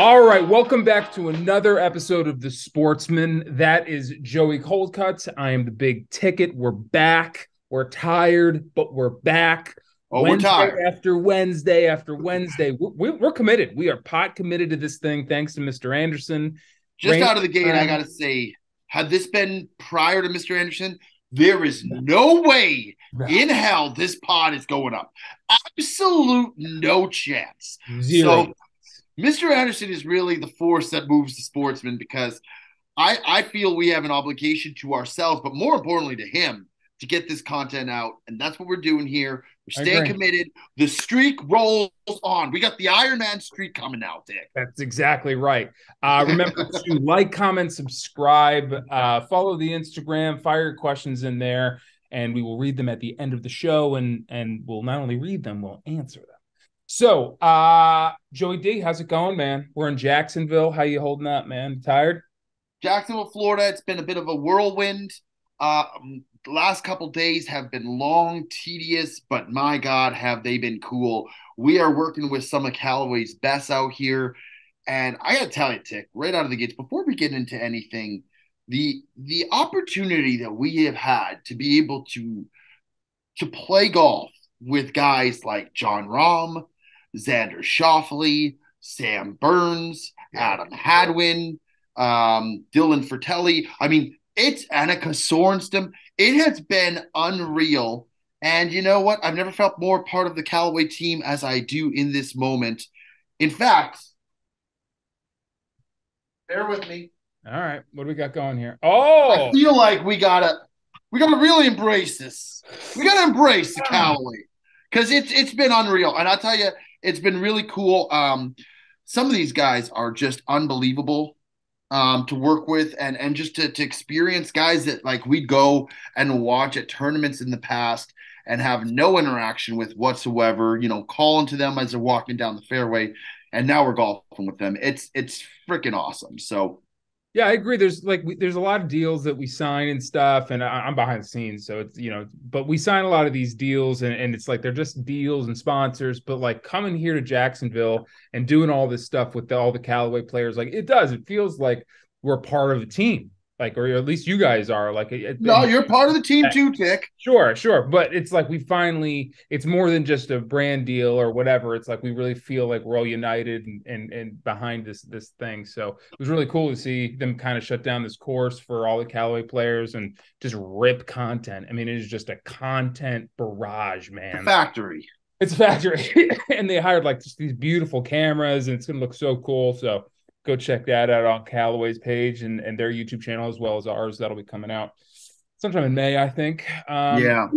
All right, welcome back to another episode of the Sportsmen. That is Joey Coldcuts. I am the big ticket. We're back. We're tired, but we're back. Oh, we're Wednesday tired. after Wednesday after Wednesday. We're committed. We are pot committed to this thing. Thanks to Mr. Anderson. Just Rain out of the gate, I got time. to say, had this been prior to Mr. Anderson, there is no way in hell this pod is going up. Absolute no chance. Zero. So, Mr. Anderson is really the force that moves the sportsman because I feel we have an obligation to ourselves, but more importantly to him, to get this content out. And that's what we're doing here. We're I staying agree. committed. The streak rolls on. We got the Iron Man streak coming out, Dick. That's exactly right. Remember to like, comment, subscribe, follow the Instagram, fire your questions in there, and we will read them at the end of the show. And we'll not only read them, we'll answer them. So, Joey D, how's it going, man? We're in Jacksonville. How you holding up, man? Tired? Jacksonville, Florida. It's been a bit of a whirlwind. The last couple days have been long, tedious, but my God, have they been cool. We are working with some of Callaway's best out here. And I got to tell you, Tick, right out of the gates, before we get into anything, the opportunity that we have had to be able to play golf with guys like John Rahm, Xander Schauffele, Sam Burns, Adam Hadwin, Dylan Fratelli. I mean, it's Annika Sorenstam. It has been unreal. And you know what? I've never felt more part of the Callaway team as I do in this moment. In fact, bear with me. All right. What do we got going here? I Oh, feel like we gotta really embrace this. We gotta embrace the Callaway because it's been unreal. And I'll tell you, it's been really cool. Some of these guys are just unbelievable to work with and just to experience guys that like we'd go and watch at tournaments in the past and have no interaction with whatsoever, calling to them as they're walking down the fairway. And now we're golfing with them. It's freaking awesome. So yeah, I agree. There's a lot of deals that we sign and stuff, and I'm behind the scenes, so it's but we sign a lot of these deals, and it's like they're just deals and sponsors. But like coming here to Jacksonville and doing all this stuff with all the Callaway players, like it feels like we're part of a team, like or at least you guys are. Like no, you're part of the team too, Tick. Sure. But it's like it's more than just a brand deal or whatever. It's like we really feel like we're all united and behind this thing. So it was really cool to see them kind of shut down this course for all the Callaway players and just rip content. I mean, it is just a content barrage, The man. factory. It's a factory. And they hired like just these beautiful cameras and it's gonna look so cool. So go check that out on Callaway's page and their YouTube channel as well as ours. That'll be coming out sometime in May, I think. Yeah.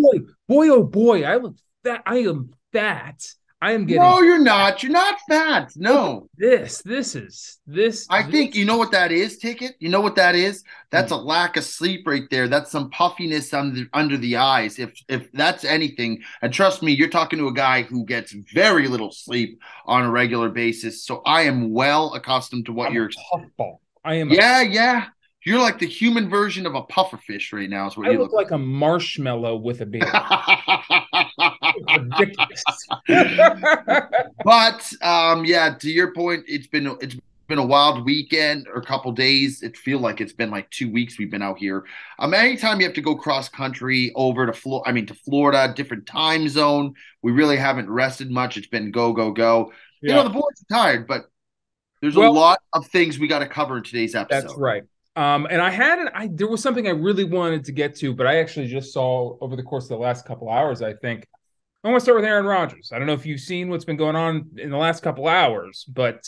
Oh boy, I look that I am fat. I am getting No, you're not. You're not fat. look at No. this. This is this. I think you know what that is, Ticket? You know what that is? That's Hmm. a lack of sleep right there. That's some puffiness under the eyes. If that's anything, and trust me, you're talking to a guy who gets very little sleep on a regular basis. So I am well accustomed to what I'm a you're. puffball. I am a Yeah, yeah. You're like the human version of a pufferfish right now, is what I you look look like a marshmallow with a beard. like. It's ridiculous. But yeah, to your point, it's been a wild weekend or a couple days. It feel like it's been like 2 weeks we've been out here. Anytime you have to go cross country over to to Florida, different time zone, we really haven't rested much. It's been go go go. Yeah. The boys are tired, but there's a Well, lot of things we got to cover in today's that's episode. right. And there was something I really wanted to get to, but I actually just saw over the course of the last couple hours, I think. I want to start with Aaron Rodgers. I don't know if you've seen what's been going on in the last couple hours, but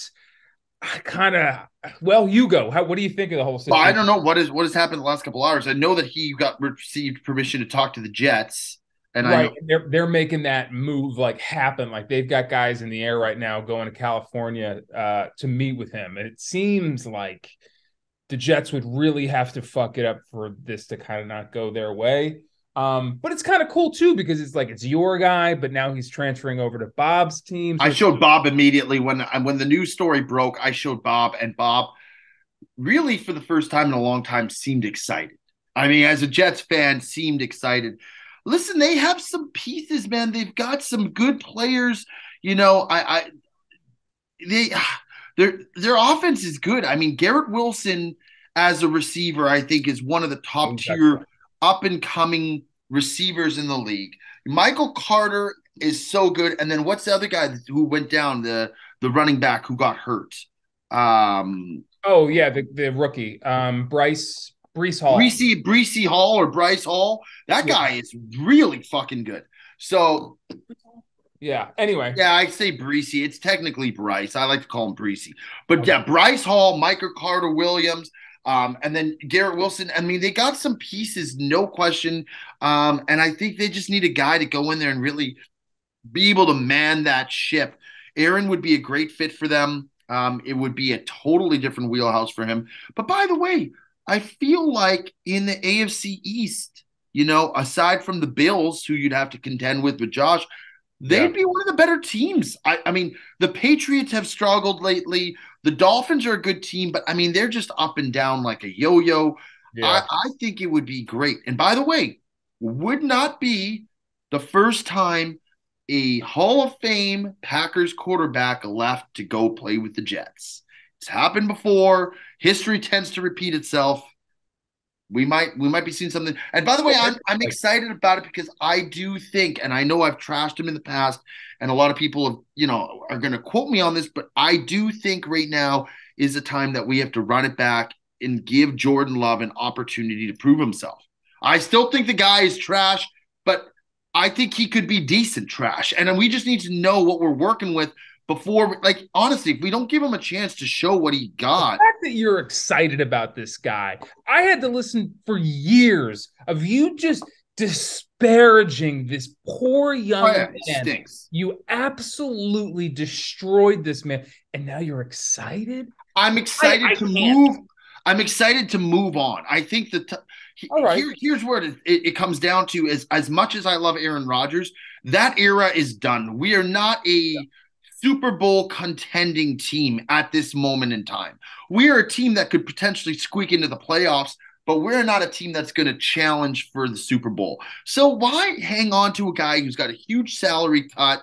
I kind of, well, you go. What do you think of the whole But I situation? don't know what has happened the last couple hours. I know that he got received permission to talk to the Jets, and I Right. know. They're making that move like happen. Like they've got guys in the air right now going to California to meet with him. And it seems like the Jets would really have to fuck it up for this to kind of not go their way. But it's kind of cool too because it's like it's your guy, but now he's transferring over to Bob's team. I So it's showed Bob immediately when the news story broke. I showed Bob, and Bob really, for the first time in a long time, seemed excited. I mean, as a Jets fan, seemed excited. Listen, they have some pieces, man. They've got some good players. You know, I they their offense is good. I mean, Garrett Wilson as a receiver, I think, is one of the top tier up and coming receivers in the league. Michael Carter is so good. And then what's the other guy who went down, the running back who got hurt? Oh yeah, the rookie, Brees Hall. Breesy Hall or Bryce Hall. That Yeah. guy is really fucking good. So Yeah. Anyway. yeah, I say Breesy. It's technically Bryce. I like to call him Breesy. But yeah, Bryce Hall, Michael Carter Williams, and then Garrett Wilson. I mean, they got some pieces, no question. And I think they just need a guy to go in there and really be able to man that ship. Aaron would be a great fit for them. It would be a totally different wheelhouse for him. But by the way, I feel like in the AFC East, aside from the Bills, who you'd have to contend with Josh, they'd be one of the better teams. I mean, the Patriots have struggled lately. The Dolphins are a good team, but I mean, they're just up and down like a yo-yo. Yeah. I think it would be great. And by the way, would not be the first time a Hall of Fame Packers quarterback left to go play with the Jets. It's happened before. History tends to repeat itself. We might be seeing something. And by the way, I'm excited about it because I do think, and I know I've trashed him in the past, and a lot of people have, are going to quote me on this, but I do think right now is the time that we have to run it back and give Jordan Love an opportunity to prove himself. I still think the guy is trash, but I think he could be decent trash. And we just need to know what we're working with before, like, honestly, if we don't give him a chance to show what he got. The fact that you're excited about this guy, I had to listen for years of you just disparaging this poor young man. Stinks. You absolutely destroyed this man, and now you're excited? I'm excited to move. I'm excited to move on. I think that here's where it comes down to is, as much as I love Aaron Rodgers, that era is done. We are not a Super Bowl contending team at this moment in time. We are a team that could potentially squeak into the playoffs, but we're not a team that's going to challenge for the Super Bowl. So why hang on to a guy who's got a huge salary cut,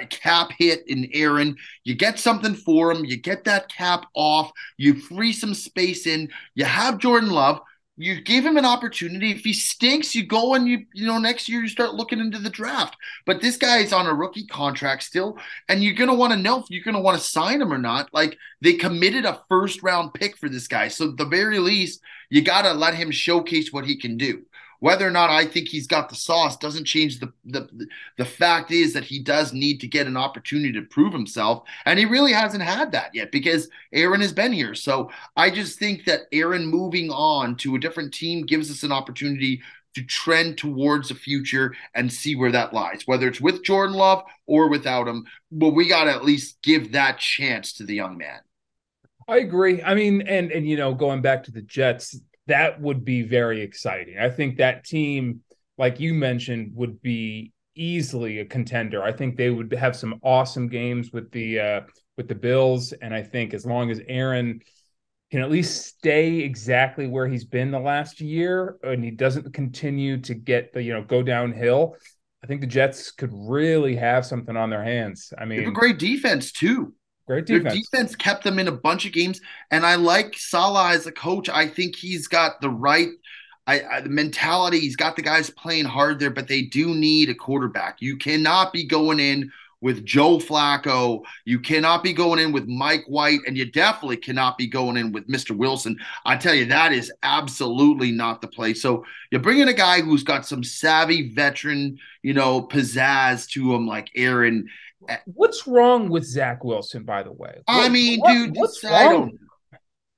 cap hit in Aaron? You get something for him. You get that cap off. You free some space in. You have Jordan Love. You give him an opportunity. If he stinks, you go and next year you start looking into the draft. But this guy is on a rookie contract still, and you're going to want to know if you're going to want to sign him or not. Like, they committed a first-round pick for this guy. So at the very least, you got to let him showcase what he can do. Whether or not I think he's got the sauce doesn't change the fact is that he does need to get an opportunity to prove himself, and he really hasn't had that yet because Aaron has been here. So I just think that Aaron moving on to a different team gives us an opportunity to trend towards the future and see where that lies, whether it's with Jordan Love or without him. But we got to at least give that chance to the young man. I agree. I mean, and going back to the Jets, that would be very exciting. I think that team, like you mentioned, would be easily a contender. I think they would have some awesome games with the Bills, and I think as long as Aaron can at least stay exactly where he's been the last year, and he doesn't continue to get go downhill, I think the Jets could really have something on their hands. I mean, they have a great defense too. Great defense. Their defense kept them in a bunch of games, and I like Saleh as a coach. I think he's got the right mentality. He's got the guys playing hard there, but they do need a quarterback. You cannot be going in with Joe Flacco. You cannot be going in with Mike White, and you definitely cannot be going in with Mr. Wilson. I tell you, that is absolutely not the play. So you bring in a guy who's got some savvy veteran, pizzazz to him like Aaron. What's wrong with Zach Wilson, by the way? Dude, what's wrong?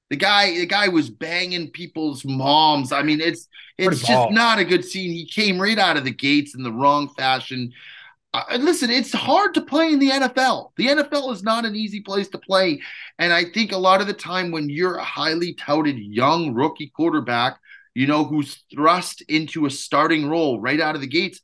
The guy was banging people's moms. I mean, it's just not a good scene. He came right out of the gates in the wrong fashion. Listen, it's hard to play in the NFL. The NFL is not an easy place to play. And I think a lot of the time when you're a highly touted young rookie quarterback, who's thrust into a starting role right out of the gates,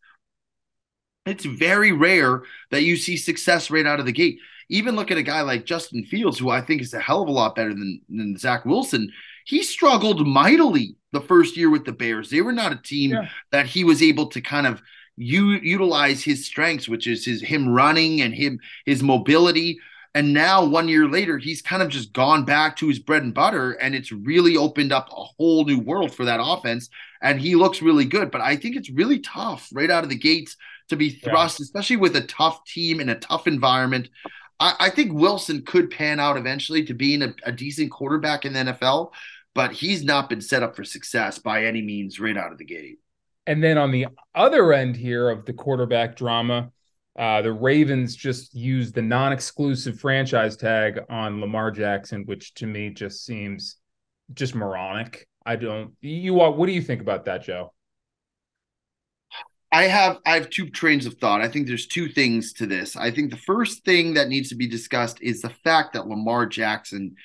it's very rare that you see success right out of the gate. Even look at a guy like Justin Fields, who I think is a hell of a lot better than Zach Wilson. He struggled mightily the first year with the Bears. They were not a team that he was able to kind of utilize his strengths, which is him running and his mobility. And now 1 year later, he's kind of just gone back to his bread and butter, and it's really opened up a whole new world for that offense. And he looks really good. But I think it's really tough right out of the gates to be Yeah. thrust, especially with a tough team in a tough environment. I think Wilson could pan out eventually to being a decent quarterback in the NFL, but he's not been set up for success by any means right out of the gate. And then on the other end here of the quarterback drama, the Ravens just used the non-exclusive franchise tag on Lamar Jackson, which to me just seems just moronic. I don't. What do you think about that, Joe? I have two trains of thought. I think there's two things to this. I think the first thing that needs to be discussed is the fact that Lamar Jackson,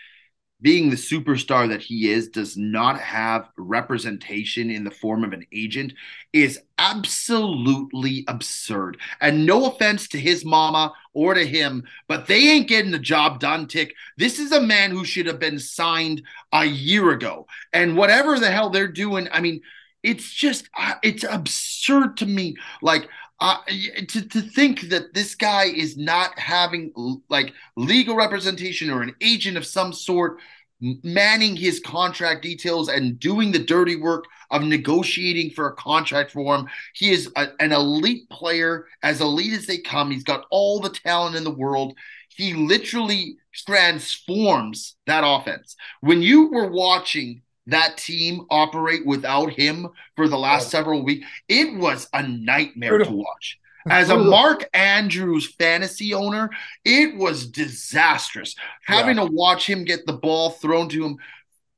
being the superstar that he is, does not have representation in the form of an agent is absolutely absurd. And no offense to his mama or to him, but they ain't getting the job done, Tick. This is a man who should have been signed a year ago. And whatever the hell they're doing, I mean, it's just, it's absurd to me. Like, to think that this guy is not having like legal representation or an agent of some sort manning his contract details and doing the dirty work of negotiating for a contract for him. He is an elite player, as elite as they come. He's got all the talent in the world. He literally transforms that offense. When you were watching that team operate without him for the last several weeks, it was a nightmare to watch. As a Mark Andrews fantasy owner, it was disastrous having to watch him get the ball thrown to him.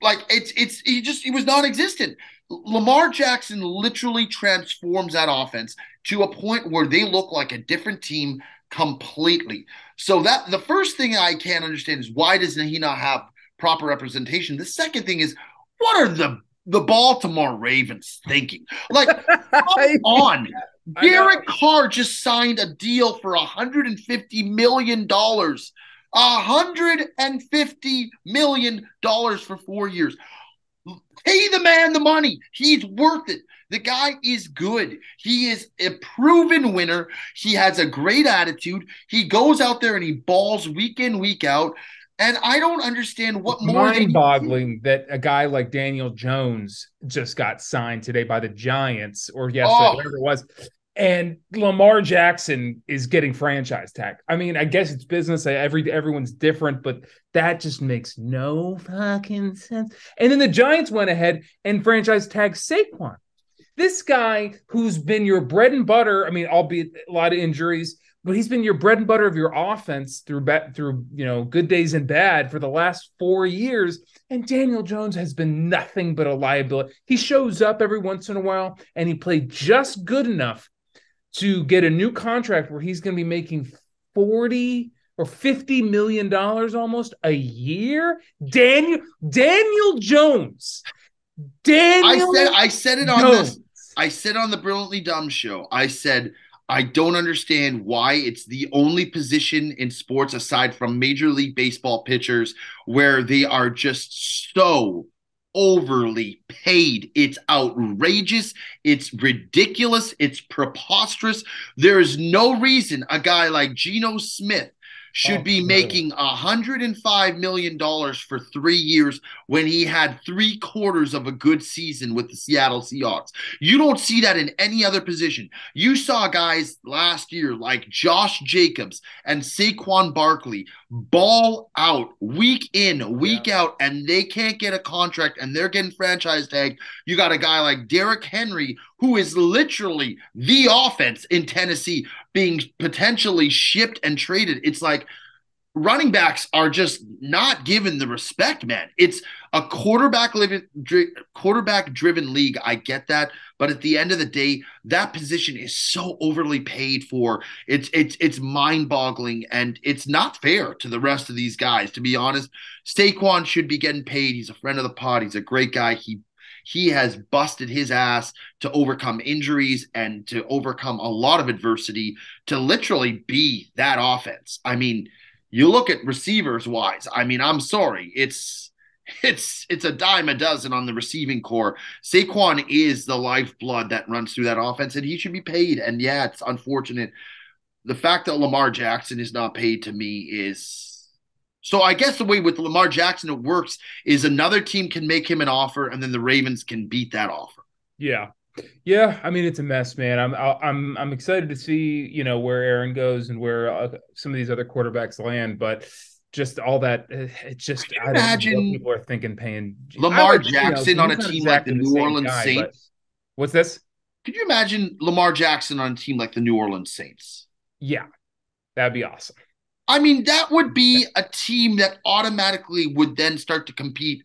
Like he was non-existent. Lamar Jackson literally transforms that offense to a point where they look like a different team completely. So that the first thing I can't understand is why doesn't he not have proper representation? The second thing is, what are the Baltimore Ravens thinking? Like, come on. Derek Carr just signed a deal for $150 million. $150 million for 4 years. Pay the man the money. He's worth it. The guy is good. He is a proven winner. He has a great attitude. He goes out there and he balls week in, week out. And I don't understand what more mind-boggling that a guy like Daniel Jones just got signed today by the Giants, or yesterday, whatever it was. And Lamar Jackson is getting franchise tag. I mean, I guess it's business. Everyone's different, but that just makes no fucking sense. And then the Giants went ahead and franchise tagged Saquon. This guy who's been your bread and butter, I mean, albeit a lot of injuries, but he's been your bread and butter of your offense through good days and bad for the last 4 years. And Daniel Jones has been nothing but a liability. He shows up every once in a while, and he played just good enough to get a new contract where he's going to be making 40 or $50 million almost a year. Daniel Jones. I said it on this. I said on the Brilliantly Dumb show, I said, I don't understand why it's the only position in sports aside from Major League Baseball pitchers where they are just so overly paid. It's outrageous. It's ridiculous. It's preposterous. There is no reason a guy like Geno Smith should be making $105 million for 3 years when he had 3/4 of a good season with the Seattle Seahawks. You don't see that in any other position. You saw guys last year like Josh Jacobs and Saquon Barkley ball out week in, week out, and they can't get a contract and they're getting franchise tagged. You got a guy like Derrick Henry, who is literally the offense in Tennessee, being potentially shipped and traded. It's like running backs are just not given the respect, man. It's a quarterback-driven league. I get that, but at the end of the day, that position is so overly paid for. It's mind-boggling, and it's not fair to the rest of these guys. To be honest, Saquon should be getting paid. He's a friend of the pod. He's a great guy. He has busted his ass to overcome injuries and to overcome a lot of adversity to literally be that offense. I mean, you look at receivers wise. I mean, I'm sorry. It's a dime a dozen on the receiving core. Saquon is the lifeblood that runs through that offense, and he should be paid. And yeah, it's unfortunate. The fact that Lamar Jackson is not paid, to me, is So I guess the way with Lamar Jackson it works is another team can make him an offer, and then the Ravens can beat that offer. Yeah. Yeah, I mean it's a mess, man. I'm excited to see, where Aaron goes and where some of these other quarterbacks land, but just all that it's Could just you I don't know what imagine people are thinking paying. I Lamar like, Jackson on he's a not team like the exactly the New same Orleans guy, but Saints? what's this? Could you imagine Lamar Jackson on a team like the New Orleans Saints? Yeah, that'd be awesome. I mean, that would be a team that automatically would then start to compete.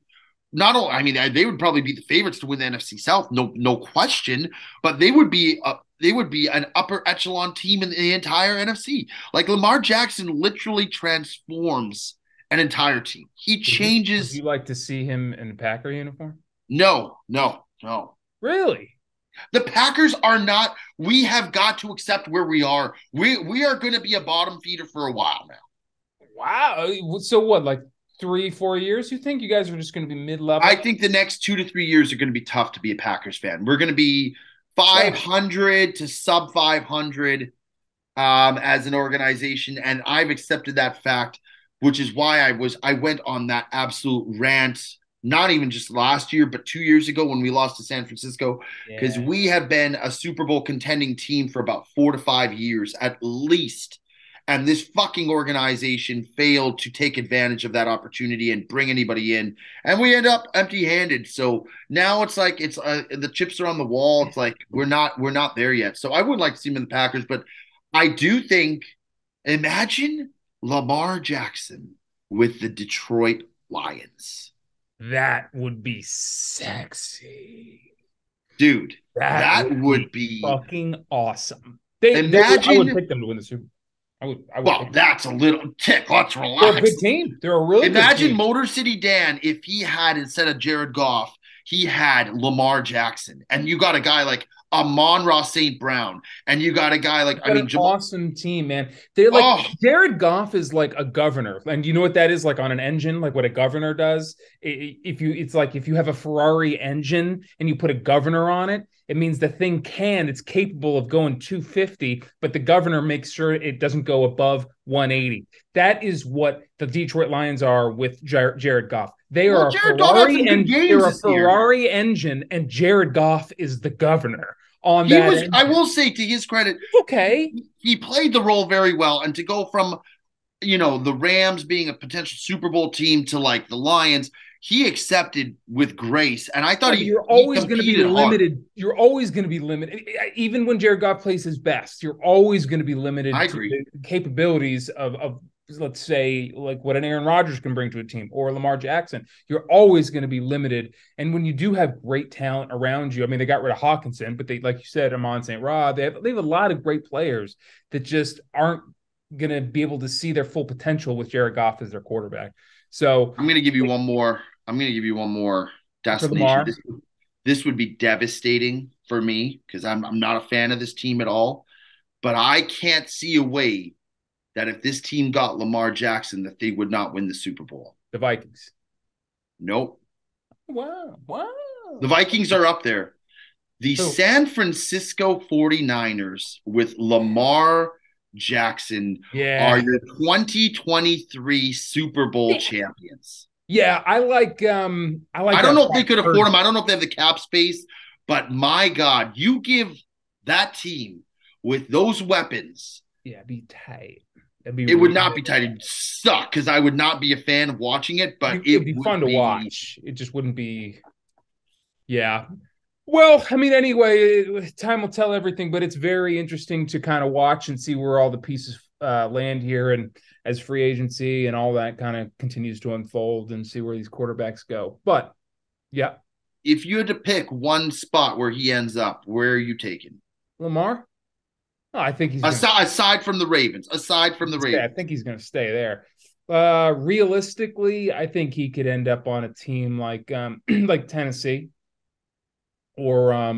Not only, I mean, they would probably be the favorites to win the NFC South, no question. But they would be an upper echelon team in the entire NFC. Like Lamar Jackson literally transforms an entire team. He Would changes. you like to see him in a Packer uniform? No, no, no. Really? The Packers are not. We have got to accept where we are. We are going to be a bottom feeder for a while now. Wow. So what, like 3, 4 years? You think you guys are just going to be I mid-level? think the next 2 to 3 years are going to be tough to be a Packers fan. We're going to be Well, 500 to sub 500 as an organization, and I've accepted that fact, which is why I went on that absolute rant. Not even just last year, but 2 years ago when we lost to San Francisco, because yeah. we have been a Super Bowl contending team for about 4 to 5 years at least. And this fucking organization failed to take advantage of that opportunity and bring anybody in, and we end up empty-handed. So now it's like it's the chips are on the wall. It's like we're not there yet. So I would like to see him in the Packers, but I do think, imagine Lamar Jackson with the Detroit Lions. That would be sexy. Dude, That that would would be be, fucking awesome. I would imagine, pick them to win the Super Bowl. I would pick well, them. that's a little tick. Let's They're a relax. good team. They're a really good Imagine team. Motor City Dan if he had, instead of Jared Goff, he had Lamar Jackson. And you got a guy like Amon-Ra St. Brown. And you got a guy like, I Got mean, an Jamal. awesome team, man. They're like Oh, Jared Goff is like a governor, and you know what that is like on an engine, like what a governor does. It's like if you have a Ferrari engine and you put a governor on it, it means the thing it's capable of going 250, but the governor makes sure it doesn't go above 180. That is what the Detroit Lions are with Jared Goff. They well, are a Jared Goff had Ferrari some good and games they're a this year. Ferrari engine, and Jared Goff is the governor on He that was, I engine. will say to his credit, Okay. he played the role very well. And to go from, the Rams being a potential Super Bowl team to like the Lions, he accepted with grace. And I thought Yeah, but you're he always going to be competed hard. limited. You're always going to be limited. Even when Jared Goff plays his best, you're always going to be I limited to agree. the capabilities of let's say, like what an Aaron Rodgers can bring to a team or Lamar Jackson. You're always going to be limited. And when you do have great talent around you, I mean, they got rid of Hawkinson, but they, like you said, Amon St. Rod, they have a lot of great players that just aren't going to be able to see their full potential with Jared Goff as their quarterback. So I'm going to give you one more. I'm going to give you one more for destination. Lamar, This would be devastating for me because I'm not a fan of this team at all. But I can't see a way that if this team got Lamar Jackson, that they would not win the Super Bowl. the Vikings. Nope. Wow. Wow. The Vikings are up there. The Who? San Francisco 49ers with Lamar Jackson are Yeah. your 2023 Super Bowl champions. Yeah, I like I don't that know if they could afford first. him. I don't know if they have the cap space, but my God, you give that team with those weapons, Yeah, be tight. That'd be it would really not be tight. It'd suck because I would not be a fan watching it, but it'd it be would fun to be. watch. It just wouldn't be. Yeah. Well, I mean, anyway, time will tell everything, but it's very interesting to kind of watch and see where all the pieces land here, and as free agency and all that kind of continues to unfold, and see where these quarterbacks go. But yeah, If you had to pick one spot where he ends up, where are you taking? Lamar. Oh, I think he's going to Aside from the Ravens, aside from the stay. I Ravens. think he's going to stay there. Realistically, I think he could end up on a team like like Tennessee or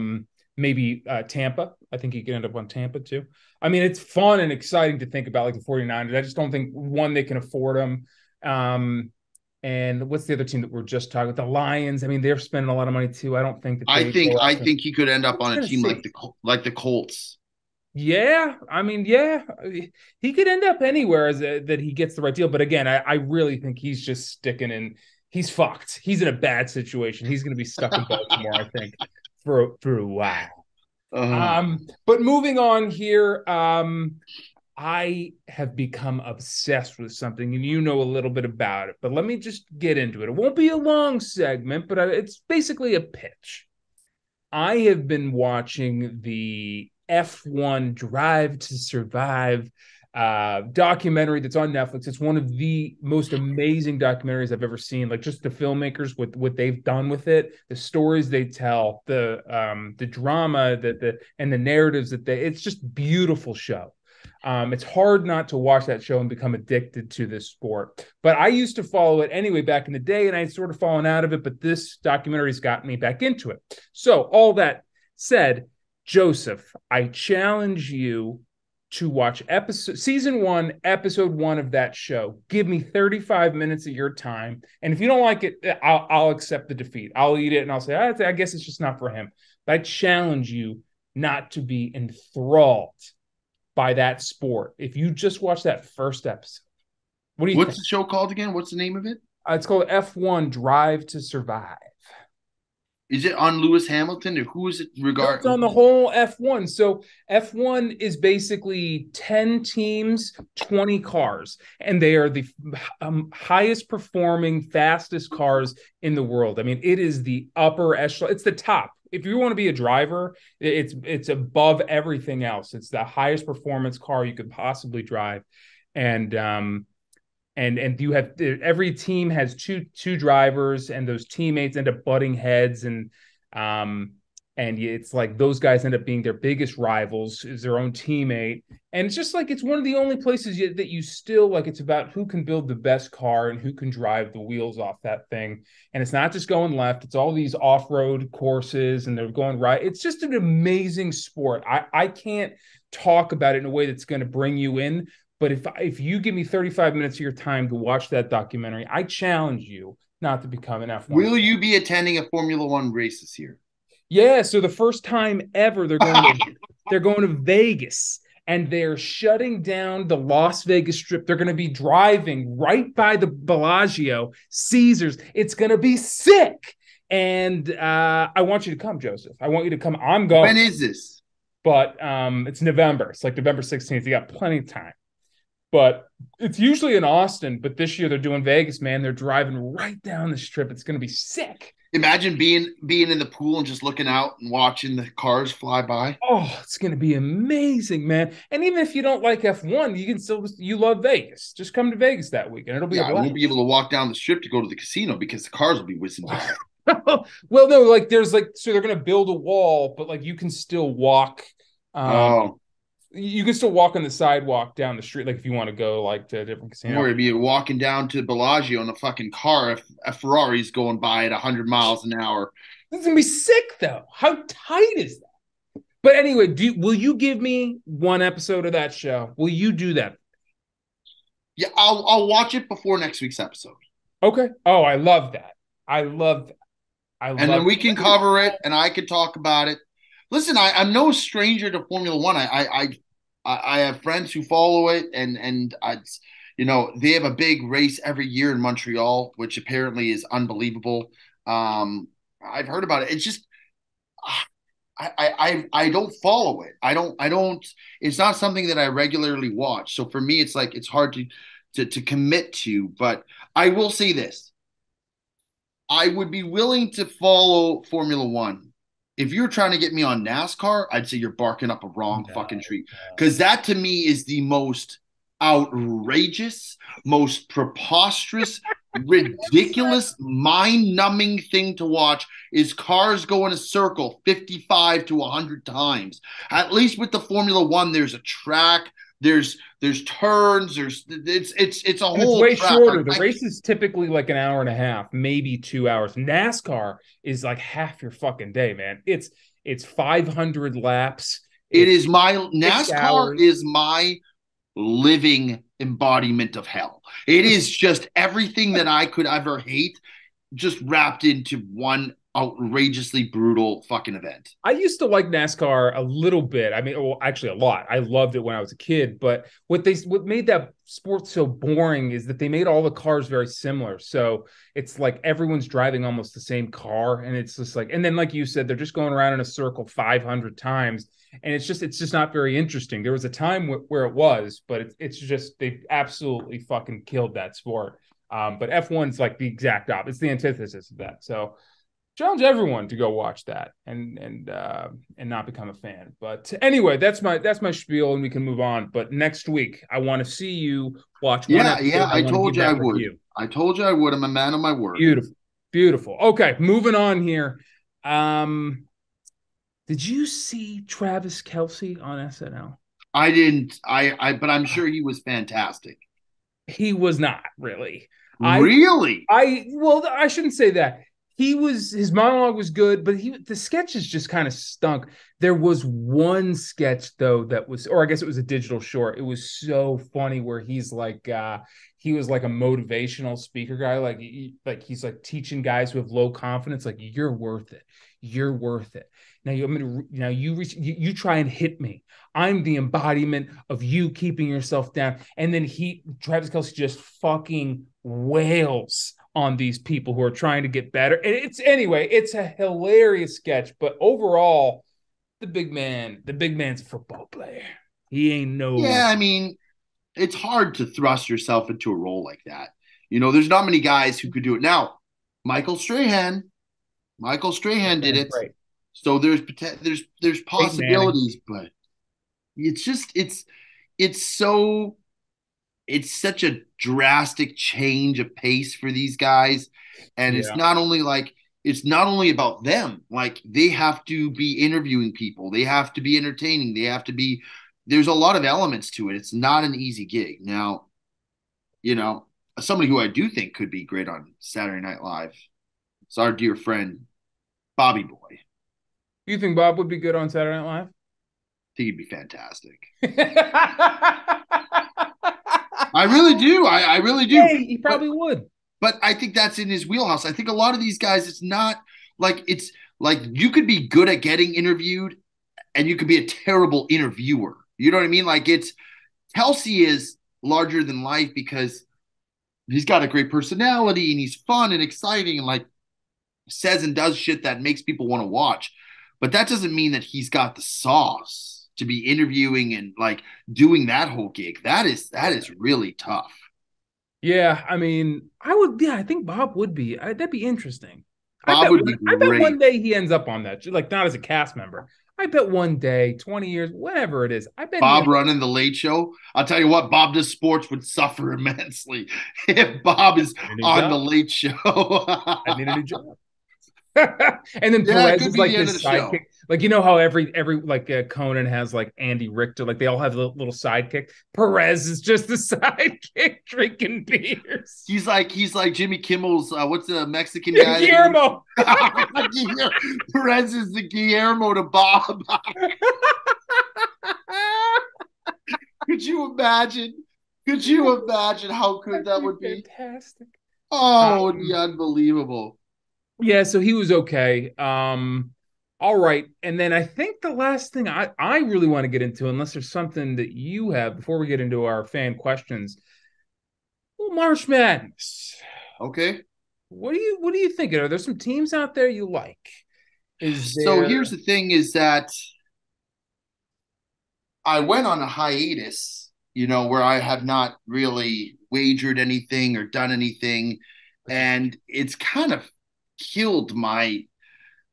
maybe Tampa. I think he could end up on Tampa too. I mean, it's fun and exciting to think about like the 49ers. I just don't think one, they can afford them. And what's the other team that we're just talking about? The Lions. I mean, they're spending a lot of money too. I don't think that I they think go I after think he could end up it's on a team Tennessee. like the Colts. Yeah, I mean, yeah, he could end up anywhere that he gets the right deal. But again, I really think he's just sticking in. He's fucked. He's in a bad situation. He's going to be stuck in Baltimore, I think, for a while. uh, But moving on here, I have become obsessed with something, and you know a little bit about it. But let me just get into it. It won't be a long segment, but it's basically a pitch. I have been watching the F1 Drive to Survive documentary that's on Netflix. It's one of the most amazing documentaries I've ever seen. Like just the filmmakers, what they've done with it, the stories they tell, the drama and the narratives that it's just beautiful show. It's hard not to watch that show and become addicted to this sport. But I used to follow it anyway back in the day, and I had sort of fallen out of it. But this documentary's got me back into it. So, all that said, Joseph, I challenge you to watch season 1, episode 1 of that show. Give me 35 minutes of your time. And if you don't like it, I'll accept the defeat. I'll eat it and I'll say, I guess it's just not for him. But I challenge you not to be enthralled by that sport. If you just watch that first episode, what do you what's think? the show called again? What's the name of it? It's called F1 Drive to Survive. Is it on Lewis Hamilton, or who is it No, regard? it's on the whole F1. So F1 is basically 10 teams, 20 cars, and they are the highest performing, fastest cars in the world. I mean, it is the upper echelon. It's the top. If you want to be a driver, it's above everything else. It's the highest performance car you could possibly drive. And and you have every team has two drivers, and those teammates end up butting heads, um and it's like those guys end up being their biggest rivals, is their own teammate. And it's just like it's one of the only places that you still like, it's about who can build the best car and who can drive the wheels off that thing. And it's not just going left, it's all these off-road courses and they're going right. It's just an amazing sport. I can't talk about it in a way that's going to bring you in. But if you give me 35 minutes of your time to watch that documentary, I challenge you not to become an F1 Will fan. you be attending a Formula One race this year? Yeah, so the first time ever they're going to Vegas, and they're shutting down the Las Vegas Strip. They're going to be driving right by the Bellagio, Caesars. It's going to be sick. And I want you to come, Joseph. I want you to come. I'm When going, is this? but it's November. It's like November 16th. You got plenty of time. But it's usually in Austin, but this year they're doing Vegas, man. They're driving right down the strip. It's going to be sick. Imagine being in the pool and just looking out and watching the cars fly by. Oh, it's going to be amazing, man. And even if you don't like F1, you can still, you love Vegas. Just come to Vegas that week and it'll be a Yeah, I blast. won't be able to walk down the strip to go to the casino because the cars will be whizzing by. Well, no, like there's like, so they're going to build a wall, but like you can still walk. Um, Oh, you can still walk on the sidewalk down the street, like if you want to go like to a different I'm casino. worried be walking down to Bellagio in a fucking car if a Ferrari's going by at 100 miles an hour. It's gonna be sick though. How tight is that? But anyway, will you give me one episode of that show? Will you do that? Yeah, I'll watch it before next week's episode, Okay. Oh, I love that. I love that. I and then love we can cover it, and I can talk about it. Listen, I'm no stranger to Formula One. I have friends who follow it, and they have a big race every year in Montreal, which apparently is unbelievable. I've heard about it. It's just I don't follow it. I don't. It's not something that I regularly watch. So for me, it's like it's hard to commit to. But I will say this: I would be willing to follow Formula One. If you're trying to get me on NASCAR, I'd say you're barking up a wrong fucking no, tree. no. Because that to me is the most outrageous, most preposterous, ridiculous, mind-numbing thing to watch is cars go in a circle 55 to 100 times. At least with the Formula One, there's a track, there's turns, it's a And it's whole way track. shorter. The race is typically like an hour and a half, maybe 2 hours. NASCAR is like half your fucking day, man. It's 500 laps. It It's is my 6 hours. NASCAR is my living embodiment of hell. It is just everything that I could ever hate, just wrapped into one outrageously brutal fucking event. I used to like NASCAR a little bit. I mean, well, actually a lot. I loved it when I was a kid, but what made that sport so boring is that they made all the cars very similar. So it's like everyone's driving almost the same car, and it's just like, and then like you said, they're just going around in a circle 500 times, and it's just not very interesting. There was a time where it was, but it's just they absolutely fucking killed that sport. But F1's like the exact opposite. It's the antithesis of that. So challenge everyone to go watch that and not become a fan. But anyway, that's my spiel, and we can move on. But next week, I want to see you watch one Yeah, yeah, episode. I I want to told give you I that would. review. I told you I would. I'm a man of my word. Beautiful, beautiful. Okay, moving on here. Um, did you see Travis Kelce on SNL? I didn't. But I'm sure he was fantastic. He was not really. I Really? well, I shouldn't say that. His monologue was good, but the sketches just kind of stunk. There was one sketch though that was, or I guess it was a digital short. It was so funny where he was like a motivational speaker guy, like he's like teaching guys who have low confidence, like you're worth it. You're worth it. Now you try and hit me. I'm the embodiment of you keeping yourself down. And then Travis Kelce just fucking wails on these people who are trying to get better. And it's a hilarious sketch, but overall, the big man's a football player. He ain't no. Yeah, I mean, it's hard to thrust yourself into a role like that. There's not many guys who could do it. Now, Michael Strahan, Michael Strahan did That's it. great. So there's Peyton Manning. possibilities, but it's just it's so it's such a drastic change of pace for these guys. And Yeah. it's not only about them. Like they have to be interviewing people, they have to be entertaining, there's a lot of elements to it. It's not an easy gig. Now, you know, somebody who I do think could be great on Saturday Night Live is our dear friend Bobby Boy. You think Bob would be good on Saturday Night I think he'd be fantastic. Live? I really do. I really do. Hey, he But probably would. but I think that's in his wheelhouse. I think a lot of these guys, it's like you could be good at getting interviewed and you could be a terrible interviewer. You know what I mean? Like it's Kelsey is larger than life because he's got a great personality and he's fun and exciting and like says and does shit that makes people want to watch. But that doesn't mean that he's got the sauce to be interviewing and like doing that whole gig. That is really tough. Yeah, I mean, I would. Yeah, I think Bob would be. That'd be interesting. I Bob bet. would be I bet one great. day he ends up on that, like not as a cast member. I bet one day, 20 years, whatever it is, I bet he Bob ends up. running the late show. I'll tell you what, Bob does sports would suffer immensely if Bob is I need a new on the job. late show. I need a new job. And then Yeah, it Perez could is be like the end of his the show. sidekick. Like you know how every like Conan has like Andy Richter, like they all have a little sidekick. Perez is just the sidekick drinking beers. He's like Jimmy Kimmel's what's the Mexican guy name? Guillermo. Perez is the Guillermo to Bob. Could you imagine? Could you imagine how good That'd that be would be? fantastic. Oh, it would be Um, unbelievable. yeah, so he was okay. All right. And then I think the last thing I really want to get into, unless there's something that you have before we get into our fan questions, well, March Madness. Okay. What do you think? Are there some teams out there you like? Is So here's there the thing is that I went on a hiatus, where I have not really wagered anything or done anything. And it's kind of killed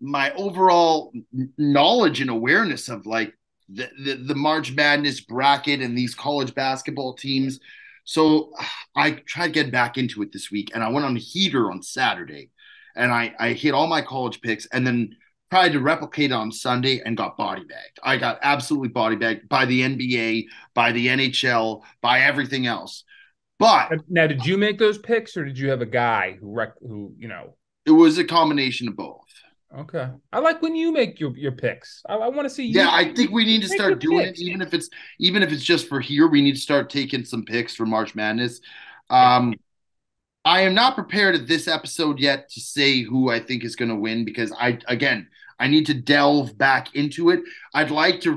my overall knowledge and awareness of like the March Madness bracket and these college basketball teams. So I tried getting back into it this week and I went on a heater on Saturday and I hit all my college picks and then tried to replicate it on Sunday and got body bagged. I got absolutely body bagged by the NBA, by the NHL, by everything else. But now? Did you make those picks, or did you have a guy who? it was a combination of both. Okay, I like when you make your picks. I want to see Yeah, you, I think we need to make your start doing it, picks. even if it's just for here. We need to start taking some picks for March Madness. Yeah. Um, I am not prepared at this episode yet to say who I think is going to win because I need to delve back into it. I'd like to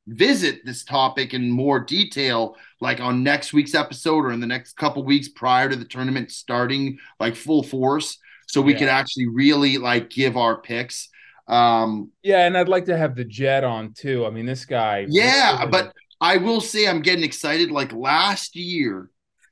revisit this topic in more detail, like on next week's episode or in the next couple weeks prior to the tournament starting, like full force, so we could Yeah. actually really like give our picks. Yeah, and I'd like to have the Jet on too. I mean, this guy Yeah, really. but I will say I'm getting excited. Like last year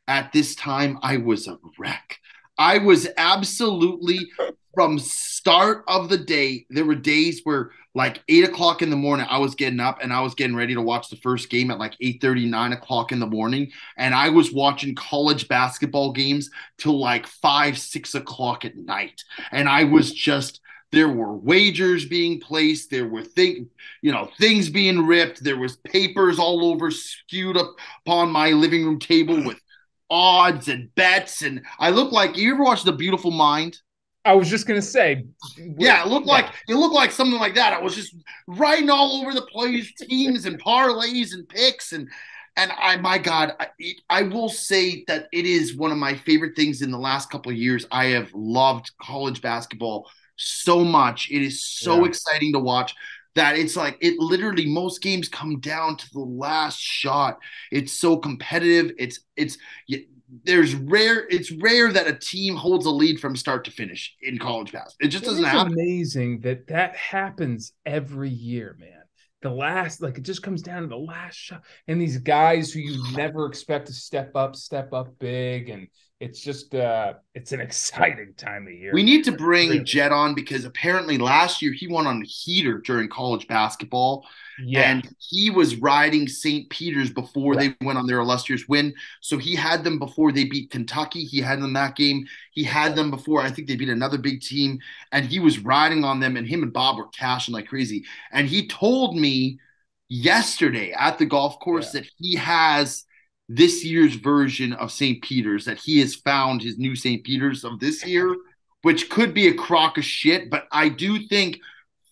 at this time, I was a wreck. I was absolutely from start of the day. There were days where like 8 o'clock in the morning, I was getting up and I was getting ready to watch the first game at like 8:30, 9 o'clock in the morning. And I was watching college basketball games till like 5, 6 o'clock at night. And I was just there were wagers being placed. There were things being ripped. There was papers all over skewed up upon my living room table with odds and bets. And I look like you ever watch The Beautiful Mind? I was just gonna say, Yeah, yeah, it looked like something like that. I was just writing all over the place, teams and parlays and picks and I my God, I will say that it is one of my favorite things in the last couple of years. I have loved college basketball so much. It is so yeah. exciting to watch that it's like it literally most games come down to the last shot. It's so competitive. It's rare that a team holds a lead from start to finish in college basketball. It just It doesn't is happen. amazing that that happens every year, man. The last, like, it just comes down to the last shot, and these guys who you never expect to step up big, and it's just, it's an exciting time of year, We man. need to bring Really. Jet on because apparently last year he won on a heater during college basketball. Yeah, And he was riding St. Peter's before they correct. went on their illustrious win. So he had them before they beat Kentucky. He had them that game. He That's had right. them before I think they beat another big team. And he was riding on them. And him and Bob were cashing like crazy. And he told me yesterday at the golf course Yeah. that he has this year's version of St. Peter's, that he has found his new St. Peter's of this year, which could be a crock of shit. But I do think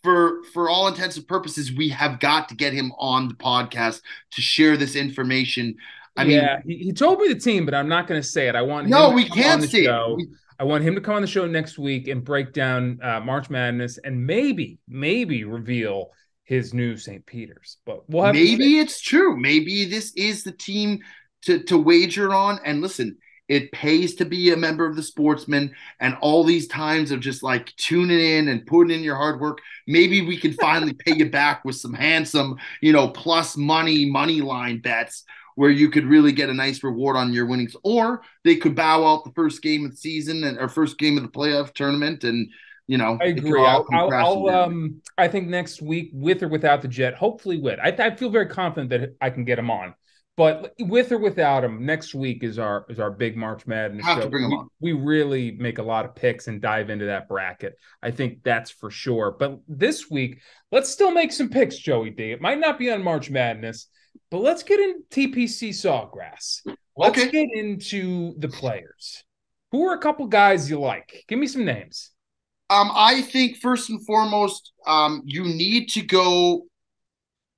for all intents and purposes, we have got to get him on the podcast to share this information. I mean, Yeah, he told me the team, but I'm not going to say it. I want him no, to we come on can't the see it. show. I want him to come on the show next week and break down March Madness and maybe reveal his new St. Peter's. But we'll have to see. Maybe it's true. Maybe this is the team to wager on. And listen, it pays to be a member of the Sportsman. And all these times of just like tuning in and putting in your hard work, maybe we can finally pay you back with some handsome, plus money line bets where you could really get a nice reward on your winnings. Or they could bow out the first game of the season or first game of the playoff tournament, and I it could agree. all come crashing down. I think next week, with or without the Jet, hopefully with. I feel very confident that I can get him on. But with or without him, next week is our big March Madness Have to show. bring them on. We really make a lot of picks and dive into that bracket. I think that's for sure. But this week, let's still make some picks, Joey D. It might not be on March Madness, but let's get in TPC Sawgrass. Let's Okay. get into the players. Who are a couple guys you like? Give me some names. I think first and foremost, you need to go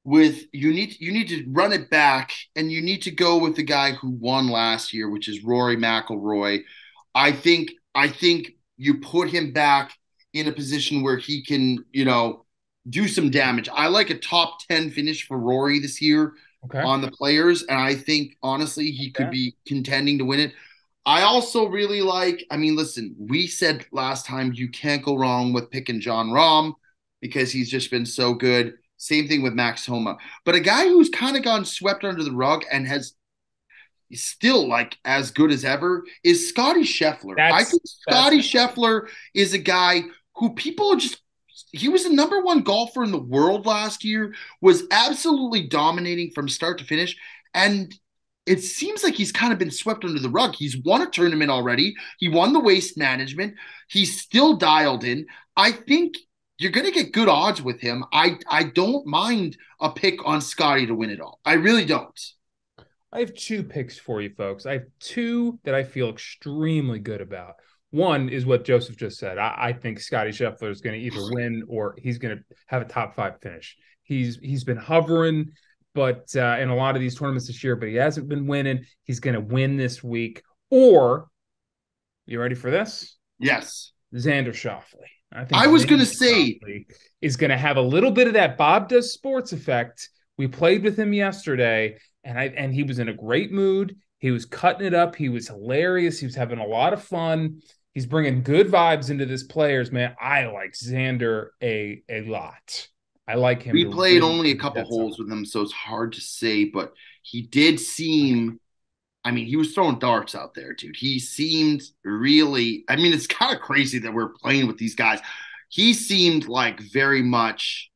with you need to run it back, and you need to go with the guy who won last year, which is Rory McIlroy. I think you put him back in a position where he can do some damage. I like a top 10 finish for Rory this year Okay. on the players, and I think honestly he could Yeah. be contending to win it. I also really like, I mean, listen, we said last time you can't go wrong with picking John Rahm because he's just been so good. Same thing with Max Homa. But a guy who's kind of gone swept under the rug and has still like as good as ever is Scotty Scheffler. I That's think that's Scotty Scheffler is a guy who people are just he was the number one golfer in the world last year, was absolutely dominating from start to finish. And it seems like he's kind of been swept under the rug. He's won a tournament already. He won the waste management. He's still dialed in. I think you're going to get good odds with him. I don't mind a pick on Scotty to win it all. I really don't. I have two picks for you folks. I have two that I feel extremely good about. One is what Joseph just said. I think Scotty Scheffler is going to either win or he's going to have a top five finish. He's been hovering, but in a lot of these tournaments this year, but he hasn't been winning. He's going to win this week. Or You ready for this? Yes. Xander Schauffele. I think I was going to Xander say, Schauffele is going to have a little bit of that Bob Does Sports effect. We played with him yesterday, and he was in a great mood. He was cutting it up. He was hilarious. He was having a lot of fun. He's bringing good vibes into this players, man. I like Xander a lot. I like him we to played really only a couple get some. holes with him, so it's hard to say, but he did seem, I mean, he was throwing darts out there, dude. He seemed really, I mean, it's kind of crazy that we're playing with these guys. He seemed like very much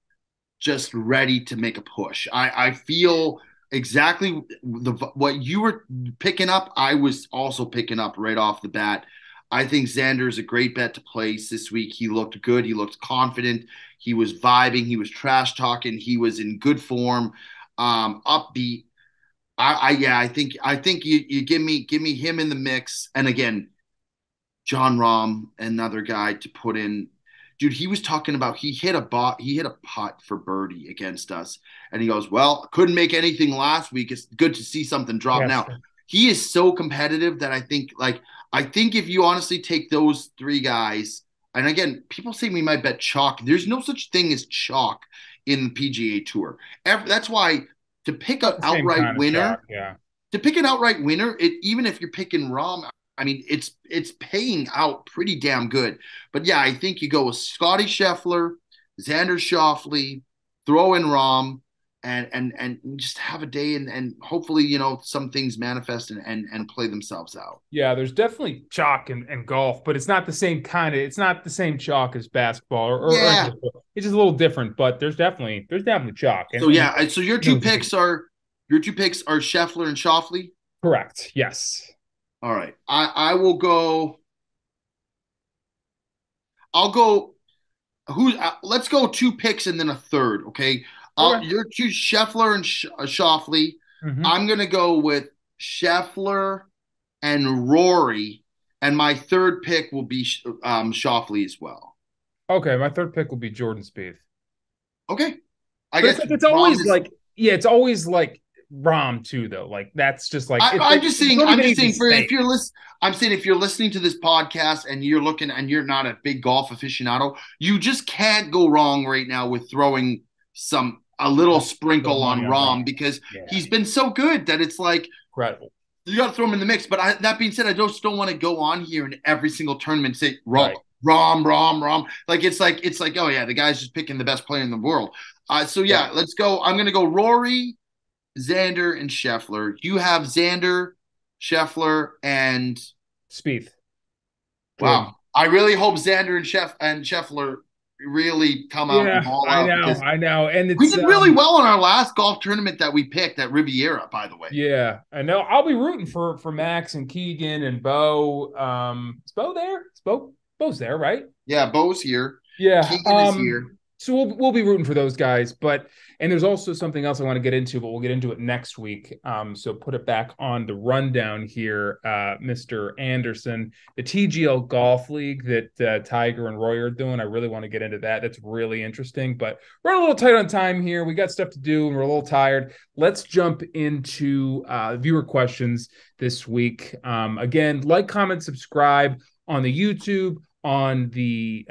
just ready to make a push. I feel exactly what you were picking up. I was also picking up right off the bat. I think Xander is a great bet to place this week. He looked good. He looked confident. He was vibing. He was trash talking. He was in good form, upbeat. Yeah, I think you give me him in the mix. And again, John Rahm, another guy to put in. Dude, he was talking about he hit a putt for birdie against us, and he goes, "Well, couldn't make anything last week. It's good to see something drop Yes. now." He is so competitive that I think if you honestly take those three guys, and again, people say we might bet chalk. There's no such thing as chalk in the PGA Tour. That's why to pick an Not the same outright kind of winner shock. Yeah. to pick an outright winner, even if you're picking Rom, I mean, it's paying out pretty damn good. But yeah, I think you go with Scotty Scheffler, Xander Schauffele, throw in Rom, and just have a day, and hopefully some things manifest and play themselves out. Yeah, there's definitely chalk and golf, but it's not the same kind of. It's not the same chalk as basketball, or Yeah. it's just a little different. But there's definitely chalk, So and yeah, so your you know, two picks are Scheffler and Schauffele. correct. Yes. All right, I will go. I'll go. Let's go two picks and then a third. Okay. Okay. You're two Scheffler and Schauffele. Hmm. I'm gonna go with Scheffler and Rory, and my third pick will be Schauffele as well. Okay, my third pick will be Jordan Spieth, Okay. I but it's guess like it's Rom always is. like yeah, it's always like Rom too though. Like that's just like I, it's I'm like just you saying. don't I'm even just need to saying. For say if it. you're I'm saying if you're listening to this podcast and you're looking and you're not a big golf aficionado, you just can't go wrong right now with throwing a little A little sprinkle money on on Rom. Rom because Yeah, he's been so good that it's like incredible. you got to throw him in the mix. But that being said, I just don't want to go on here in every single tournament say Right. Rom. Like oh yeah, the guy's just picking the best player in the world. So Yeah. yeah, let's go. I'm gonna go Rory, Xander, and Scheffler. You have Xander, Scheffler, and Spieth, wow. Jordan. I really hope Xander and Scheffler really come out and Yeah, ball I out know, because I know, and we it's did really well in our last golf tournament that we picked at Riviera, by the way. yeah, I know. I'll be rooting for Max and Keegan and Bo. Is Bo there? Bo's there, right? Yeah, Bo's here. Yeah. Keegan is here. So we'll be rooting for those guys, but and there's also something else I want to get into, but we'll get into it next week. So put it back on the rundown here, Mr. Anderson, the TGL Golf League that Tiger and Roy are doing. I really want to get into that. That's really interesting, but we're a little tight on time here. We got stuff to do, and we're a little tired. Let's jump into viewer questions this week. Again, like, comment, subscribe on the YouTube, on the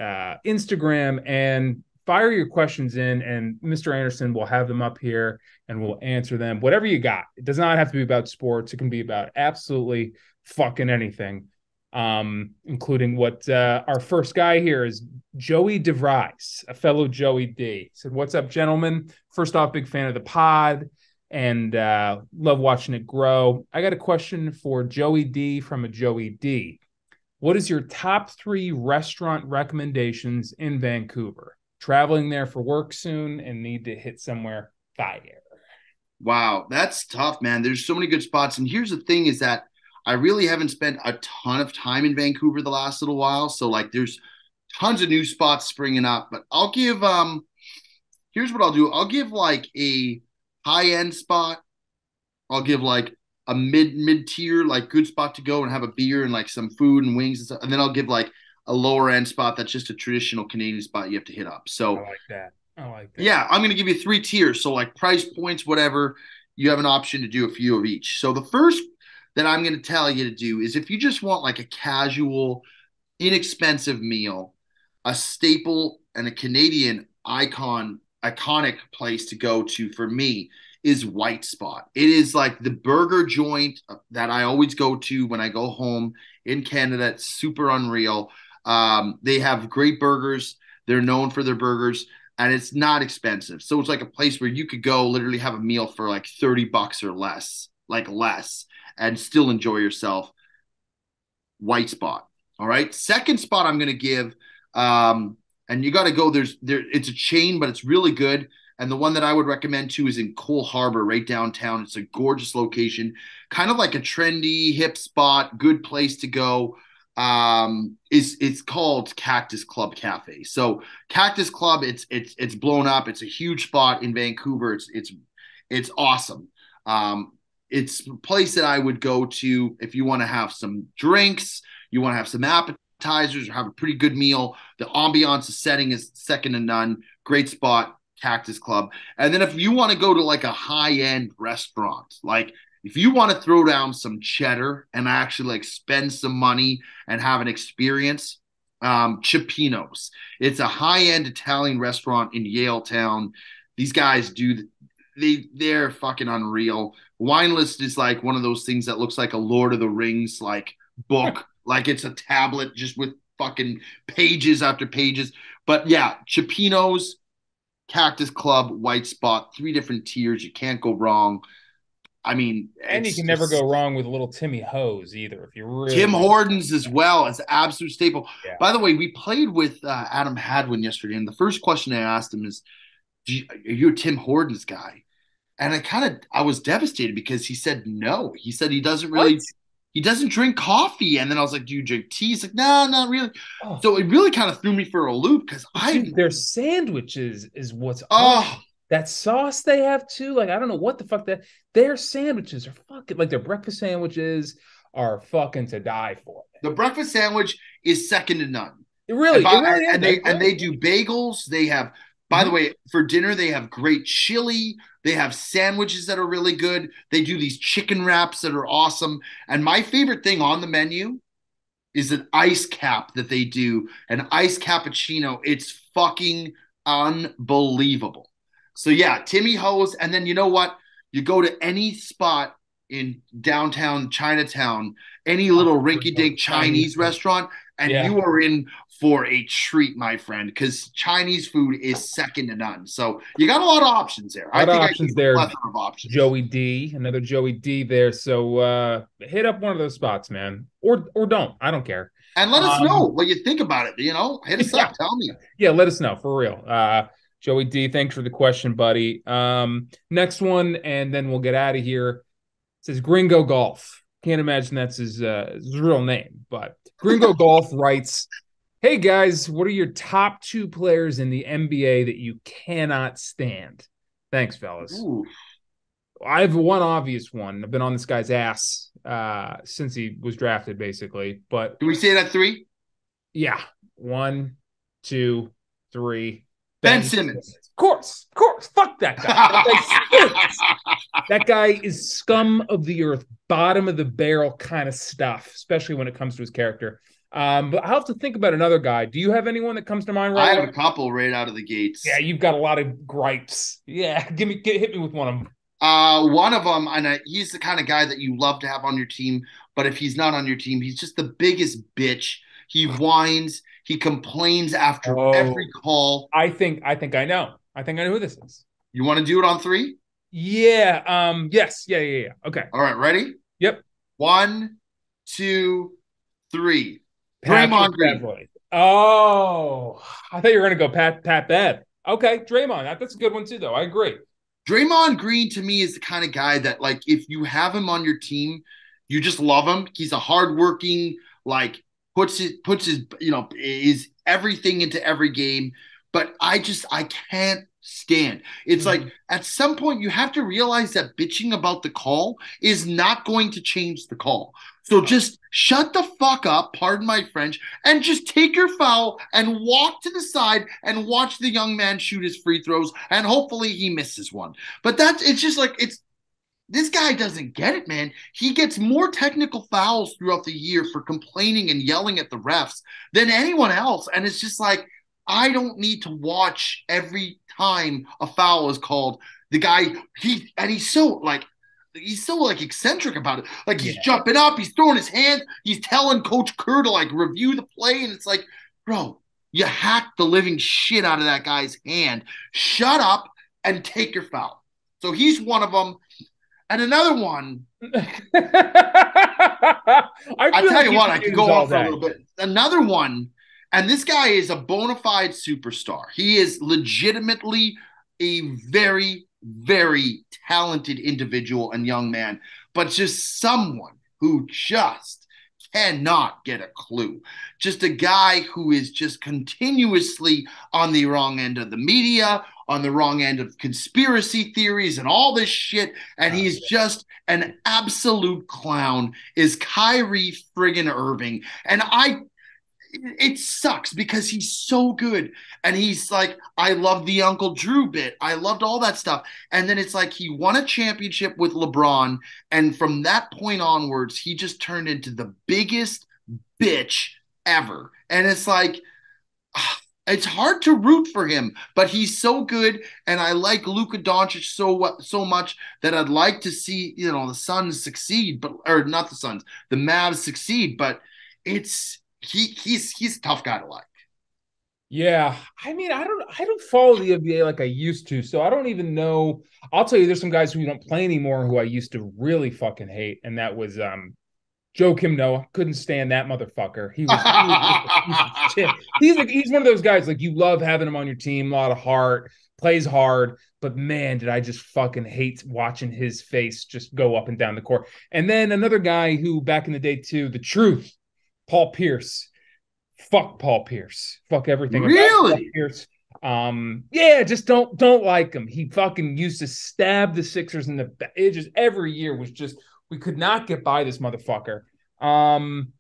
Instagram, and fire your questions in, and Mr. Anderson will have them up here and we'll answer them. Whatever you got. It does not have to be about sports. It can be about absolutely fucking anything, including what our first guy here is Joey DeVries, a fellow Joey D. He said, "What's up, gentlemen? First off, big fan of the pod and love watching it grow. I got a question for Joey D from a Joey D. What is your top 3 restaurant recommendations in Vancouver? Traveling there for work soon and need to hit somewhere fire." Wow, that's tough, man. There's so many good spots. And here's the thing is that I really haven't spent a ton of time in Vancouver the last little while. So like there's tons of new spots springing up. But I'll give here's what I'll do. I'll give like a high-end spot. I'll give like a mid tier, like good spot to go and have a beer and like some food and wings and stuff. And then I'll give like a lower end spot that's just a traditional Canadian spot you have to hit up. I So like that. I like that. yeah, I'm going to give you 3 tiers. So like price points, whatever. You have an option to do a few of each. So that I'm going to tell you to do is if you just want like a casual, inexpensive meal, a staple and a Canadian iconic place to go to for me is White Spot. It is like the burger joint that I always go to when I go home in Canada. It's super unreal. They have great burgers. They're known for their burgers, and it's not expensive. So it's like a place where you could go literally have a meal for like $30 or less, like less, and still enjoy yourself. White Spot. All right. Second spot I'm going to give, and you got to go. It's a chain, but it's really good. And the one that I would recommend too is in Cole Harbor, right downtown. It's a gorgeous location, kind of like a trendy, hip spot, good place to go. It's called Cactus Club Cafe. So Cactus Club, it's blown up. It's a huge spot in Vancouver. It's awesome. It's a place that I would go to if you want to have some drinks, you want to have some appetizers, or have a pretty good meal. The ambiance, the setting is second to none. Great spot, Cactus Club. And then if you want to go to like a high-end restaurant, like if you want to throw down some cheddar and actually like spend some money and have an experience, Cioppino's. It's a high-end Italian restaurant in Yaletown. These guys they're fucking unreal. Wine list is like one of those things that looks like a Lord of the Rings like book, like it's a tablet just with fucking pages after pages. But yeah, Cioppino's, Cactus Club, White Spot, 3 different tiers. You can't go wrong. I mean, And you it's can never just go wrong with a little Timmy Hose either if you Tim really. Hortons as well. It's an absolute staple. Yeah. By the way, we played with Adam Hadwin yesterday, and the first question I asked him is, are you a Tim Hortons guy? And I was devastated because he said no. He said What? he doesn't drink coffee. And then I was like, do you drink tea? He's like, no, not really. Oh, So it really kind of threw me for a loop because dude, their sandwiches is what's awesome. oh, That sauce they have too, like I don't know what the fuck that their sandwiches are fucking like their breakfast sandwiches are fucking to die for. the breakfast sandwich is second to none. It really is. And they do bagels. They have, by the way, for dinner, they have great chili. They have sandwiches that are really good. They do these chicken wraps that are awesome. And my favorite thing on the menu is an ice cap that they do, an ice cappuccino. It's fucking unbelievable. So yeah, Timmy Ho's. And then you know what? You go to any spot in downtown Chinatown, any little rinky-dink Chinese restaurant, and you are in for a treat, my friend, because Chinese food is second to none. So you got a lot of options there. I think options there. Plethora of options. Joey D, another Joey D there. So hit up one of those spots, man, or don't. I don't care. And let us know what you think about it. You know, hit us up. Tell me. Yeah, let us know for real. Joey D, thanks for the question, buddy. Next one, and then we'll get out of here. It says Gringo Golf. Can't imagine that's his real name, but Gringo Golf writes, "Hey guys, what are your top 2 players in the NBA that you cannot stand?" Thanks, fellas. Ooh. I have one obvious one. I've been on this guy's ass since he was drafted, basically. But do we say that 3? Yeah, 1, 2, 3. Ben Simmons. Of course. Fuck that guy. That guy is scum of the earth, bottom of the barrel kind of stuff, especially when it comes to his character. But I'll have to think about another guy. Do you have anyone that comes to mind right now? I have a couple right out of the gates. Yeah, you've got a lot of gripes. Yeah, hit me with one of them. One of them, and he's the kind of guy that you love to have on your team, but if he's not on your team, he's just the biggest bitch. He whines. He complains after every call. I think I know. I think I know who this is. You want to do it on 3? Yeah. Yes. Yeah. Okay. All right. Ready? Yep. 1, 2, 3. Draymond Green. Oh, I thought you were going to go Pat Bev. Okay, Draymond. That's a good one too, though. I agree. Draymond Green to me is the kind of guy that, like, if you have him on your team, you just love him. He's a hardworking, like, puts his is everything into every game. But I can't stand. It's like at some point you have to realize that bitching about the call is not going to change the call. So just shut the fuck up, pardon my French, and just take your foul and walk to the side and watch the young man shoot his free throws, and hopefully he misses one. But it's just like This guy doesn't get it, man. He gets more technical fouls throughout the year for complaining and yelling at the refs than anyone else. And it's just like, I don't need to watch every time a foul is called. The guy, he's so like eccentric about it. Like he's Yeah. jumping up, he's throwing his hands, he's telling Coach Kerr to like review the play. And it's like, bro, you hacked the living shit out of that guy's hand. Shut up and take your foul. So he's one of them. And another one, I I feel tell like you you what, could I do could this go all on for a day. little bit. Another one, and this guy is a bona fide superstar. He is legitimately a very, very talented individual and young man, but just someone who just cannot get a clue. Just a guy who is just continuously on the wrong end of the media, on the wrong end of conspiracy theories and all this shit. And Oh, he's just an absolute clown, is Kyrie friggin' Irving. And it sucks because he's so good. And he's like, I love the Uncle Drew bit. I loved all that stuff. And then it's like he won a championship with LeBron. And from that point onwards, he just turned into the biggest bitch ever. And it's like, it's hard to root for him, but he's so good, and I like Luka Doncic so much that I'd like to see the Suns succeed, but or not the Suns, the Mavs succeed. But he's a tough guy to like. yeah. I mean, I don't follow the NBA like I used to, so I don't even know. I'll tell you, there's some guys who don't play anymore who I used to really fucking hate, and that was Joe Kim Noah. Couldn't stand that motherfucker. He was just a piece of shit. He's one of those guys like you love having him on your team, a lot of heart, plays hard, but man, did I just fucking hate watching his face just go up and down the court. And then another guy who back in the day too, the truth, Paul Pierce. Fuck Paul Pierce. Fuck everything about Paul Really? Pierce. Yeah, just don't like him. He fucking used to stab the Sixers in the back. It just every year was just we could not get by this motherfucker. Um,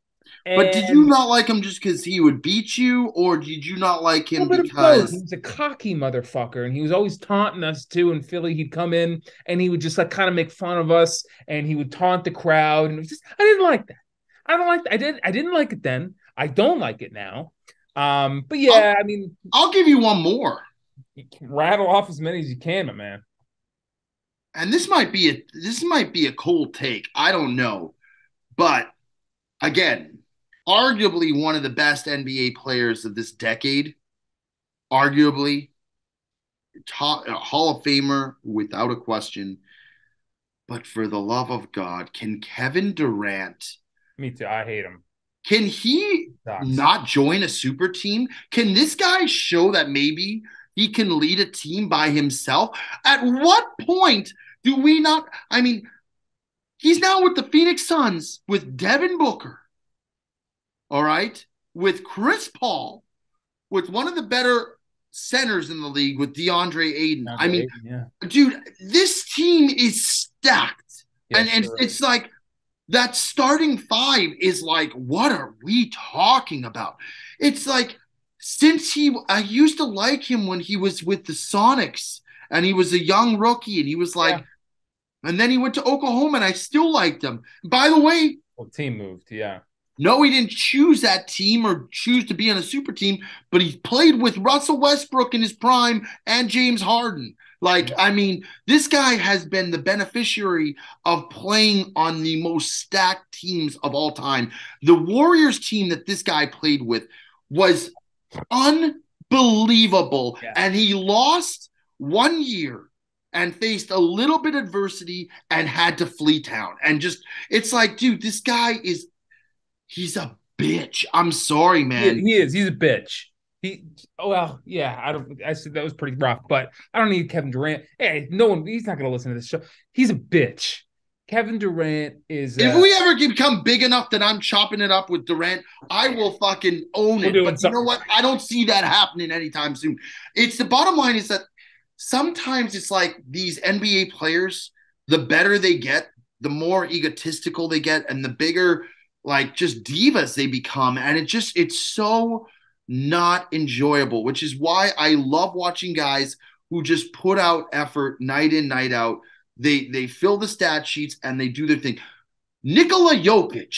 But did you and not like him just because he would beat you, or did you not like a him little bit of both. He because? was a cocky motherfucker, and he was always taunting us too. In Philly, he'd come in and he would just like kind of make fun of us, and he would taunt the crowd, and it was just I didn't like that. I don't like that. I didn't like it then. I don't like it now. But yeah, I'll I mean, I'll give you one more, you can rattle off as many as you can, my man. and this might be a cold take. I don't know, but again, arguably one of the best NBA players of this decade, arguably Hall of Famer without a question. But for the love of God, can Kevin Durant, Me too. I hate him. can he Sucks. not join a super team? Can this guy show that maybe he can lead a team by himself? At what point do we not? I mean, he's now with the Phoenix Suns with Devin Booker, all right, with Chris Paul, with one of the better centers in the league with DeAndre Ayton. I Andre mean, Ayton, yeah. dude, this team is stacked. Yeah, And sure it's is. like that starting five is like, what are we talking about? It's like I used to like him when he was with the Sonics and he was a young rookie and he was Yeah. like, and then he went to Oklahoma and I still liked him. By the way, Well, team moved. Yeah. no, he didn't choose that team or choose to be on a super team, but he played with Russell Westbrook in his prime and James Harden. Like, Yeah. I mean, this guy has been the beneficiary of playing on the most stacked teams of all time. The Warriors team that this guy played with was unbelievable. Yeah. And he lost 1 year and faced a little bit of adversity and had to flee town. And just, it's like, dude, this guy is he's a bitch. I'm sorry, man. He is. He's a bitch. He, oh, well, yeah. I said that was pretty rough, but I don't need Kevin Durant. Hey, no one, he's not going to listen to this show. He's a bitch. Kevin Durant is, If we ever become big enough that I'm chopping it up with Durant, I will fucking own we're it. doing But you know something what? right. I don't see that happening anytime soon. It's the bottom line is that sometimes it's like these NBA players, the better they get, the more egotistical they get, and the bigger like just divas they become. And it's so not enjoyable, which is why I love watching guys who just put out effort night in, night out. They fill the stat sheets and they do their thing. Nikola Jokic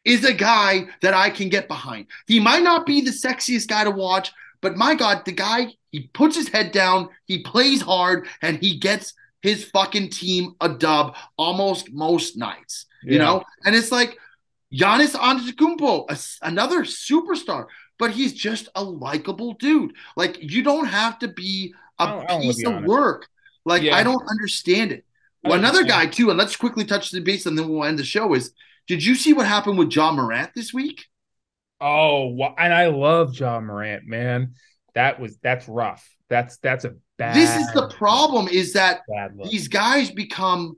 is a guy that I can get behind. He might not be the sexiest guy to watch, but my God, the guy, he puts his head down, he plays hard, and he gets his fucking team a dub almost most nights, you know? And it's like Giannis Antetokounmpo, another superstar, but he's just a likable dude. Like, you don't have to be a I don't piece be of honest. work. Like, I Yeah. don't understand it. Another guy, too, and let's quickly touch the base and then we'll end the show, is did you see what happened with John Morant this week? Oh, and I love John Morant, man. That's rough. That's a This is the bad look. problem is that Bad look. these guys become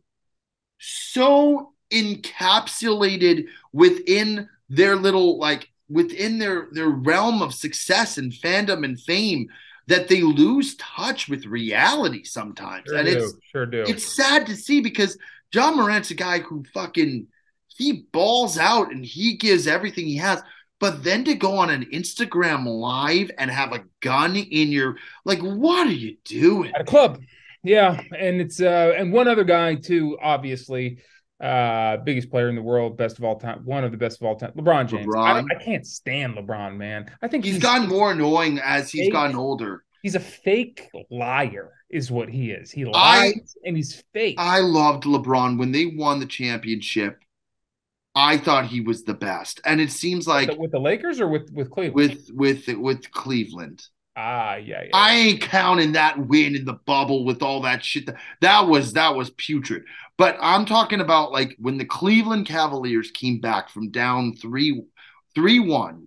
so encapsulated within their little like within their realm of success and fandom and fame that they lose touch with reality sometimes. Sure And do. Sure do. it's sad to see because John Morant's a guy who fucking he balls out and he gives everything he has. But then to go on an Instagram live and have a gun in your like, what are you doing? At a club. Yeah. And it's and one other guy too, obviously. Biggest player in the world, best of all time, one of the best of all time, LeBron James. LeBron. I can't stand LeBron, man. I think He's gotten more annoying as he's fake. gotten older. He's a fake liar, is what he is. He I lies and he's fake. I loved LeBron when they won the championship. I thought he was the best, and it seems like With the Lakers or with Cleveland? with Cleveland. Yeah. I ain't counting that win in the bubble with all that shit. That was putrid. But I'm talking about like when the Cleveland Cavaliers came back from down 3-1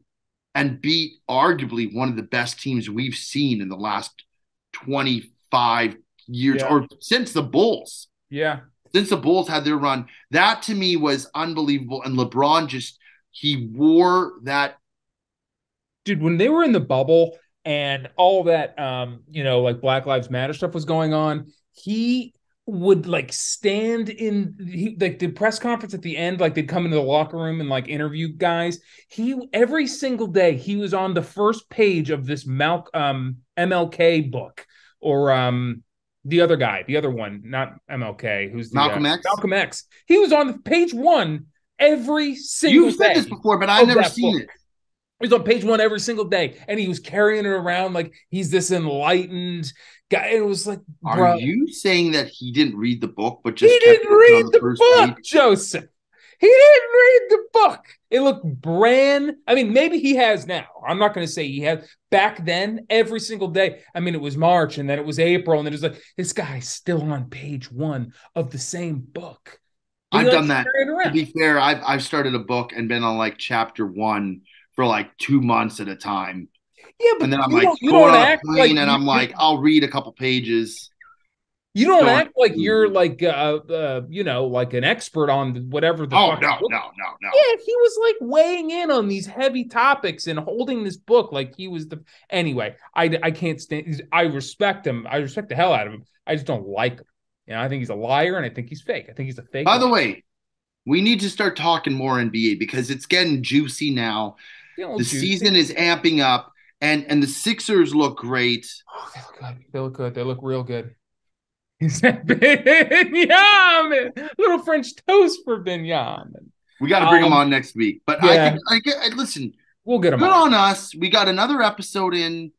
and beat arguably one of the best teams we've seen in the last 25 years or since the Bulls. Yeah. Since the Bulls had their run, that to me was unbelievable. And LeBron he wore that. Dude, when they were in the bubble and all that, like Black Lives Matter stuff was going on, he would like stand like the press conference at the end, like they'd come into the locker room and like interview guys. Every single day he was on the first page of this MLK book or the other guy, the other one, not MLK, who's the Malcolm X. Malcolm X. He was on page one every single day. You've said this before, but I've never seen it. He was on page one every single day, and he was carrying it around like he's this enlightened guy. It was like, bro, are you saying that he didn't read the book, but just he didn't read the book, page? Joseph? He didn't read the book. It looked I mean, maybe he has now. I'm not going to say he has. Back then, every single day. I mean, it was March, and then it was April, and then it was like, this guy's still on page one of the same book. I've done that. To be fair, I've started a book and been on like chapter 1 for like 2 months at a time. Yeah, but and then I'm like going on a plane and I'm like, I'll read a couple pages. You don't act like you're like like an expert on whatever the no. Yeah, he was like weighing in on these heavy topics and holding this book like he was the anyway. I can't stand. I respect him. I respect the hell out of him. I just don't like him. I think he's a liar and I think he's fake. I think he's a fake. By the way, we need to start talking more NBA because it's getting juicy now. The season is amping up, and the Sixers look great. Oh, they look good. They look good. They look real good. Benjamin, little French toast for Benjamin. We got to bring him on next week. But I listen. We'll get him good on us. We got another episode in.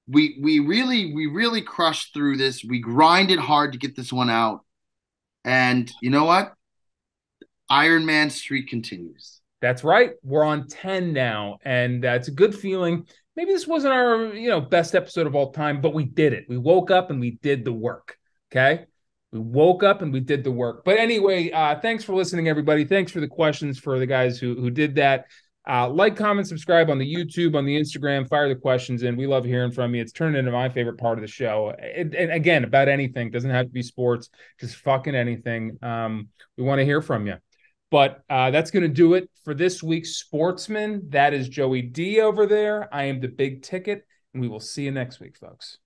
We really crushed through this. We grinded hard to get this one out. And you know what? Iron Man streak continues. That's right. We're on 10 now, and it's a good feeling. Maybe this wasn't our best episode of all time, but we did it. We woke up and we did the work. Okay. We woke up and we did the work. But anyway, thanks for listening, everybody. Thanks for the questions for the guys who did that. Like, comment, subscribe on the YouTube, on the Instagram, fire the questions in. We love hearing from you. It's turned into my favorite part of the show. And again, about anything. Doesn't have to be sports, just fucking anything. We want to hear from you. But that's going to do it for this week's Sportsman. That is Joey D over there. I am the Big Ticket, and we will see you next week, folks.